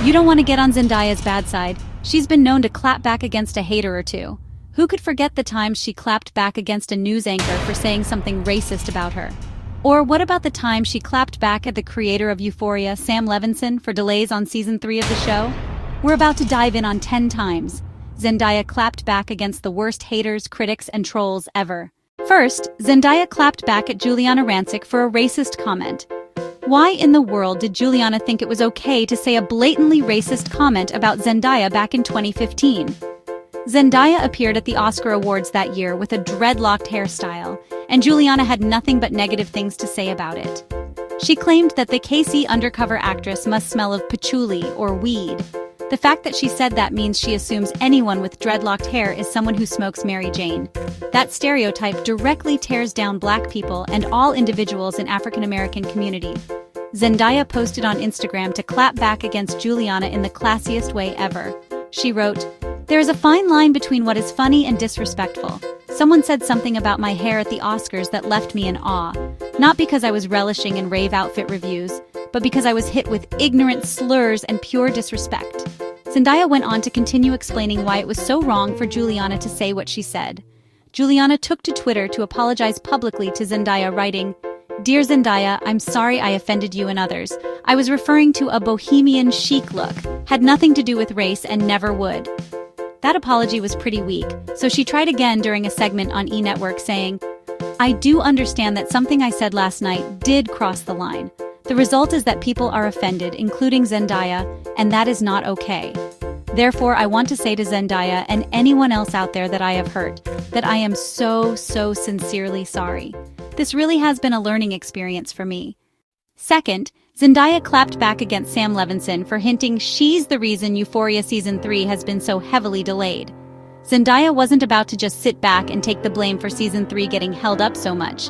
You don't want to get on Zendaya's bad side. She's been known to clap back against a hater or two. Who could forget the times she clapped back against a news anchor for saying something racist about her? Or what about the time she clapped back at the creator of Euphoria, Sam Levinson, for delays on season 3 of the show? We're about to dive in on 10 times Zendaya clapped back against the worst haters, critics, and trolls ever. First, Zendaya clapped back at Juliana Rancic for a racist comment. Why in the world did Juliana think it was okay to say a blatantly racist comment about Zendaya back in 2015? Zendaya appeared at the Oscar Awards that year with a dreadlocked hairstyle, and Juliana had nothing but negative things to say about it. She claimed that the KC undercover actress must smell of patchouli or weed. The fact that she said that means she assumes anyone with dreadlocked hair is someone who smokes Mary Jane. That stereotype directly tears down Black people and all individuals in African-American community. Zendaya posted on Instagram to clap back against Juliana in the classiest way ever. She wrote, "There is a fine line between what is funny and disrespectful. Someone said something about my hair at the Oscars that left me in awe. Not because I was relishing in rave outfit reviews, but because I was hit with ignorant slurs and pure disrespect." Zendaya went on to continue explaining why it was so wrong for Juliana to say what she said. Juliana took to Twitter to apologize publicly to Zendaya, writing, "Dear Zendaya, I'm sorry I offended you and others. I was referring to a bohemian chic look. Had nothing to do with race and never would." That apology was pretty weak, so she tried again during a segment on E! Network saying, "I do understand that something I said last night did cross the line. The result is that people are offended, including Zendaya, and that is not okay. Therefore, I want to say to Zendaya and anyone else out there that I have hurt, that I am so sincerely sorry. This really has been a learning experience for me." Second, Zendaya clapped back against Sam Levinson for hinting she's the reason Euphoria Season 3 has been so heavily delayed. Zendaya wasn't about to just sit back and take the blame for Season 3 getting held up so much.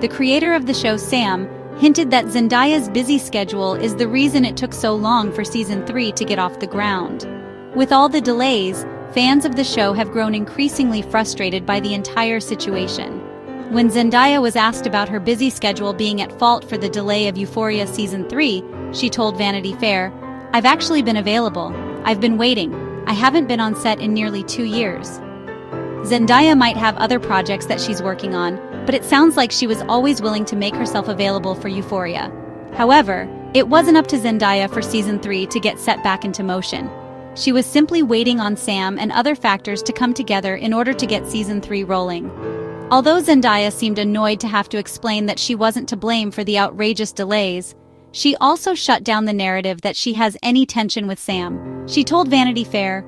The creator of the show, Sam, hinted that Zendaya's busy schedule is the reason it took so long for Season 3 to get off the ground. With all the delays, fans of the show have grown increasingly frustrated by the entire situation. When Zendaya was asked about her busy schedule being at fault for the delay of Euphoria Season 3, she told Vanity Fair, "I've actually been available. I've been waiting. I haven't been on set in nearly 2 years." Zendaya might have other projects that she's working on, but it sounds like she was always willing to make herself available for Euphoria. However, it wasn't up to Zendaya for Season 3 to get set back into motion. She was simply waiting on Sam and other factors to come together in order to get Season 3 rolling. Although Zendaya seemed annoyed to have to explain that she wasn't to blame for the outrageous delays, she also shut down the narrative that she has any tension with Sam. She told Vanity Fair,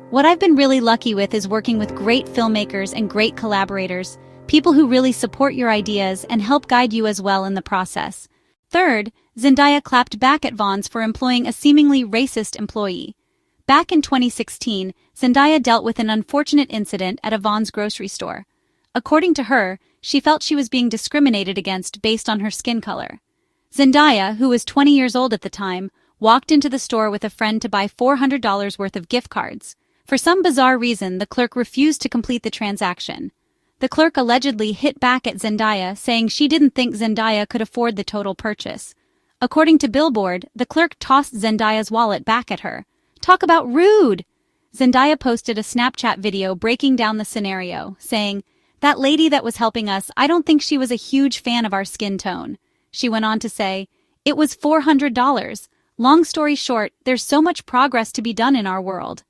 "What I've been really lucky with is working with great filmmakers and great collaborators, people who really support your ideas and help guide you as well in the process." Third, Zendaya clapped back at Vons for employing a seemingly racist employee. Back in 2016, Zendaya dealt with an unfortunate incident at a Vons grocery store. According to her, she felt she was being discriminated against based on her skin color. Zendaya, who was 20 years old at the time, walked into the store with a friend to buy $400 worth of gift cards. For some bizarre reason, the clerk refused to complete the transaction. The clerk allegedly hit back at Zendaya, saying she didn't think Zendaya could afford the total purchase. According to Billboard, the clerk tossed Zendaya's wallet back at her. Talk about rude! Zendaya posted a Snapchat video breaking down the scenario, saying, "That lady that was helping us, I don't think she was a huge fan of our skin tone." She went on to say, "It was $400. Long story short, there's so much progress to be done in our world."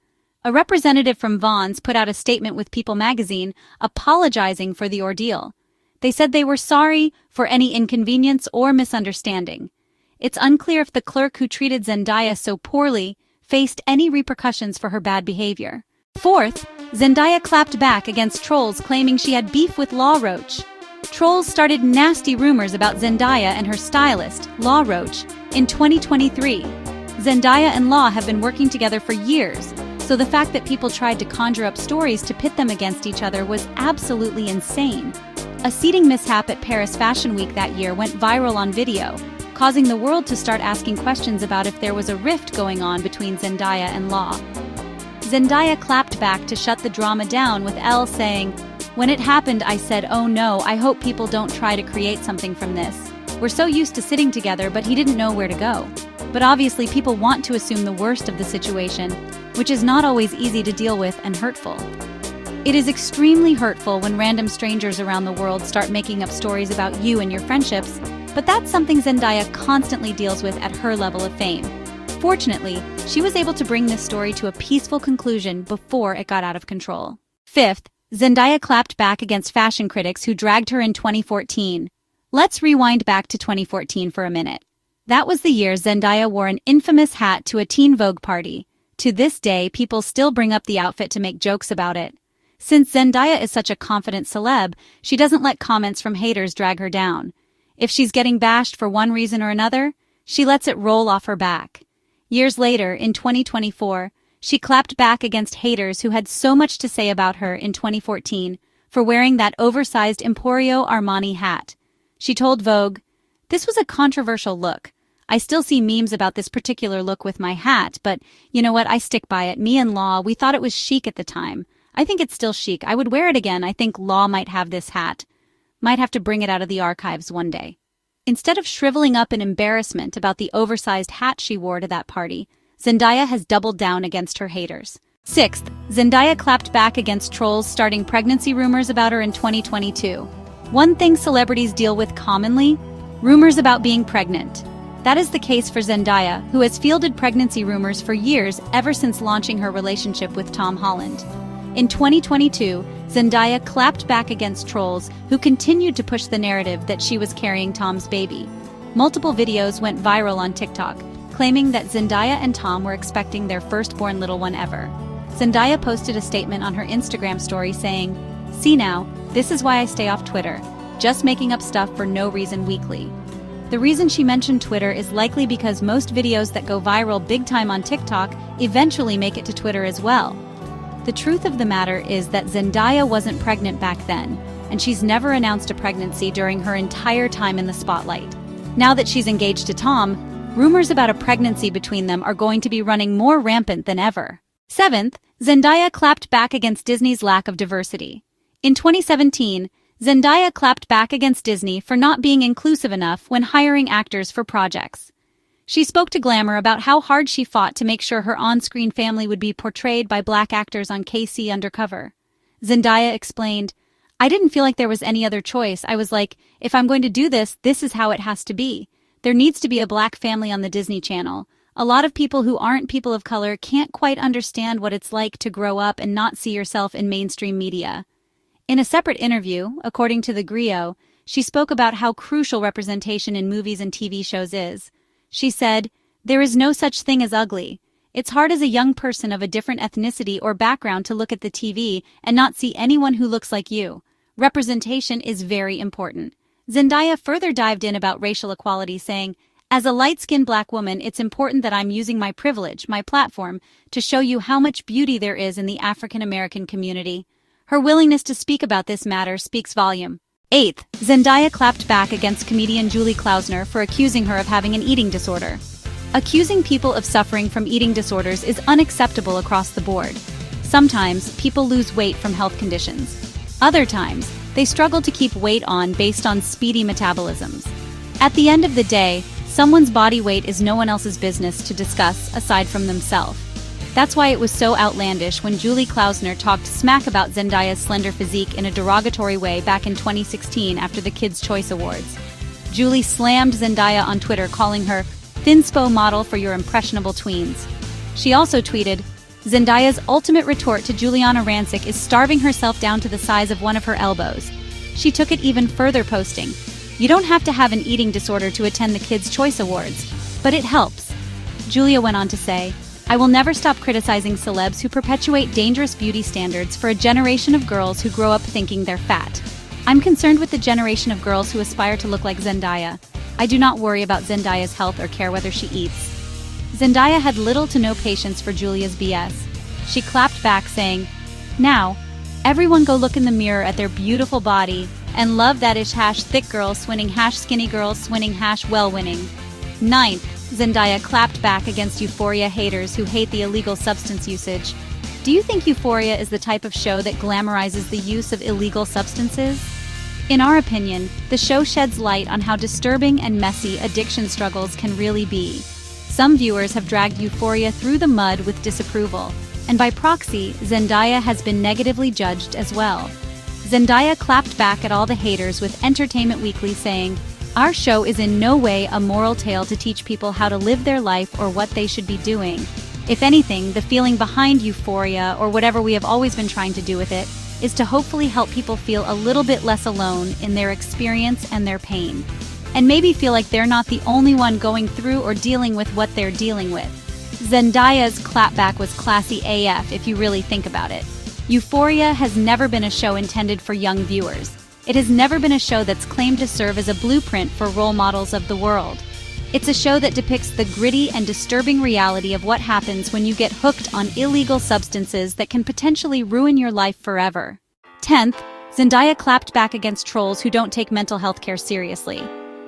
A representative from Vons put out a statement with People magazine apologizing for the ordeal. They said they were sorry for any inconvenience or misunderstanding. It's unclear if the clerk who treated Zendaya so poorly faced any repercussions for her bad behavior. Fourth, Zendaya clapped back against trolls claiming she had beef with Law Roach. Trolls started nasty rumors about Zendaya and her stylist, Law Roach, in 2023. Zendaya and Law have been working together for years, so the fact that people tried to conjure up stories to pit them against each other was absolutely insane. A seating mishap at Paris Fashion Week that year went viral on video, causing the world to start asking questions about if there was a rift going on between Zendaya and Law. Zendaya clapped back to shut the drama down with Elle saying, "When it happened, I said, oh no, I hope people don't try to create something from this. We're so used to sitting together, but he didn't know where to go." but obviously people want to assume the worst of the situation, which is not always easy to deal with and hurtful. It is extremely hurtful when random strangers around the world start making up stories about you and your friendships, but that's something Zendaya constantly deals with at her level of fame. Fortunately, she was able to bring this story to a peaceful conclusion before it got out of control. Fifth, Zendaya clapped back against fashion critics who dragged her in 2014. Let's rewind back to 2014 for a minute. That was the year Zendaya wore an infamous hat to a Teen Vogue party. To this day, people still bring up the outfit to make jokes about it. Since Zendaya is such a confident celeb, she doesn't let comments from haters drag her down. If she's getting bashed for one reason or another, she lets it roll off her back. Years later, in 2024, she clapped back against haters who had so much to say about her in 2014 for wearing that oversized Emporio Armani hat. She told Vogue, "This was a controversial look. I still see memes about this particular look with my hat, but you know what, I stick by it. Me and Law, we thought it was chic at the time. I think it's still chic. I would wear it again. I think Law might have this hat. Might have to bring it out of the archives one day." Instead of shriveling up in embarrassment about the oversized hat she wore to that party, Zendaya has doubled down against her haters. Sixth, Zendaya clapped back against trolls starting pregnancy rumors about her in 2022. One thing celebrities deal with commonly: rumors about being pregnant. That is the case for Zendaya, who has fielded pregnancy rumors for years ever since launching her relationship with Tom Holland. In 2022, Zendaya clapped back against trolls who continued to push the narrative that she was carrying Tom's baby. Multiple videos went viral on TikTok, claiming that Zendaya and Tom were expecting their firstborn little one ever. Zendaya posted a statement on her Instagram story saying, "See now, this is why I stay off Twitter, just making up stuff for no reason weekly." The reason she mentioned Twitter is likely because most videos that go viral big time on TikTok eventually make it to Twitter as well. The truth of the matter is that Zendaya wasn't pregnant back then, and she's never announced a pregnancy during her entire time in the spotlight. Now that she's engaged to Tom, rumors about a pregnancy between them are going to be running more rampant than ever. Seventh, Zendaya clapped back against Disney's lack of diversity. In 2017, Zendaya clapped back against Disney for not being inclusive enough when hiring actors for projects. She spoke to Glamour about how hard she fought to make sure her on-screen family would be portrayed by black actors on KC Undercover. Zendaya explained, "I didn't feel like there was any other choice. I was like, if I'm going to do this, this is how it has to be. There needs to be a black family on the Disney Channel. A lot of people who aren't people of color can't quite understand what it's like to grow up and not see yourself in mainstream media." In a separate interview, according to the Griot, she spoke about how crucial representation in movies and TV shows is. She said, "There is no such thing as ugly. It's hard as a young person of a different ethnicity or background to look at the TV and not see anyone who looks like you. Representation is very important." Zendaya further dived in about racial equality, saying, "As a light-skinned black woman, it's important that I'm using my privilege, my platform, to show you how much beauty there is in the African American community." Her willingness to speak about this matter speaks volume. Eighth, Zendaya clapped back against comedian Julie Klausner for accusing her of having an eating disorder. Accusing people of suffering from eating disorders is unacceptable across the board. Sometimes, people lose weight from health conditions. Other times, they struggle to keep weight on based on speedy metabolisms. At the end of the day, someone's body weight is no one else's business to discuss aside from themselves. That's why it was so outlandish when Julie Klausner talked smack about Zendaya's slender physique in a derogatory way back in 2016 after the Kids' Choice Awards. Julie slammed Zendaya on Twitter, calling her "Thinspo model for your impressionable tweens." She also tweeted, "Zendaya's ultimate retort to Juliana Rancic is starving herself down to the size of one of her elbows." She took it even further, posting, "You don't have to have an eating disorder to attend the Kids' Choice Awards, but it helps." Julia went on to say, "I will never stop criticizing celebs who perpetuate dangerous beauty standards for a generation of girls who grow up thinking they're fat. I'm concerned with the generation of girls who aspire to look like Zendaya. I do not worry about Zendaya's health or care whether she eats." Zendaya had little to no patience for Julia's BS. She clapped back, saying, "Now, everyone go look in the mirror at their beautiful body and love that ish hash thick girl swinning hash skinny girl swinning hash well winning." Ninth, Zendaya clapped back against Euphoria haters who hate the illegal substance usage. Do you think Euphoria is the type of show that glamorizes the use of illegal substances? In our opinion, the show sheds light on how disturbing and messy addiction struggles can really be. Some viewers have dragged Euphoria through the mud with disapproval, and by proxy, Zendaya has been negatively judged as well. Zendaya clapped back at all the haters with Entertainment Weekly saying, "Our show is in no way a moral tale to teach people how to live their life or what they should be doing. If anything, the feeling behind Euphoria, or whatever we have always been trying to do with it, is to hopefully help people feel a little bit less alone in their experience and their pain. And maybe feel like they're not the only one going through or dealing with what they're dealing with." Zendaya's clapback was classy AF if you really think about it. Euphoria has never been a show intended for young viewers. It has never been a show that's claimed to serve as a blueprint for role models of the world. It's a show that depicts the gritty and disturbing reality of what happens when you get hooked on illegal substances that can potentially ruin your life forever. 10th, Zendaya clapped back against trolls who don't take mental health care seriously.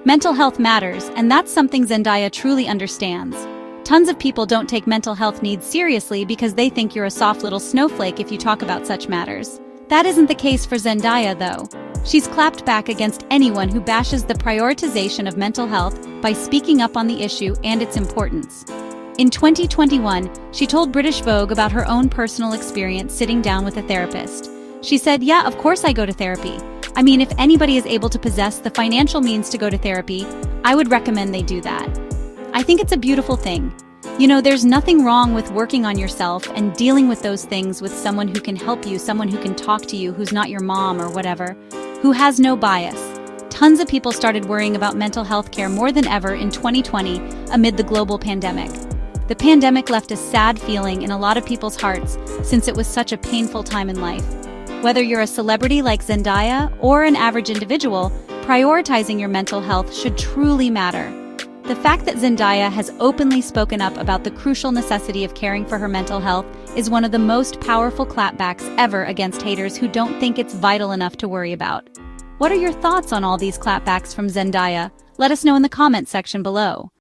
Mental health matters, and that's something Zendaya truly understands. Tons of people don't take mental health needs seriously because they think you're a soft little snowflake if you talk about such matters. That isn't the case for Zendaya, though. She's clapped back against anyone who bashes the prioritization of mental health by speaking up on the issue and its importance. In 2021, she told British Vogue about her own personal experience sitting down with a therapist. She said, "Yeah, of course I go to therapy. I mean, if anybody is able to possess the financial means to go to therapy, I would recommend they do that." I think it's a beautiful thing. You know, there's nothing wrong with working on yourself and dealing with those things with someone who can help you, someone who can talk to you, who's not your mom or whatever, who has no bias. Tons of people started worrying about mental health care more than ever in 2020 amid the global pandemic. The pandemic left a sad feeling in a lot of people's hearts since it was such a painful time in life. Whether you're a celebrity like Zendaya or an average individual, prioritizing your mental health should truly matter. The fact that Zendaya has openly spoken up about the crucial necessity of caring for her mental health is one of the most powerful clapbacks ever against haters who don't think it's vital enough to worry about. What are your thoughts on all these clapbacks from Zendaya? Let us know in the comments section below.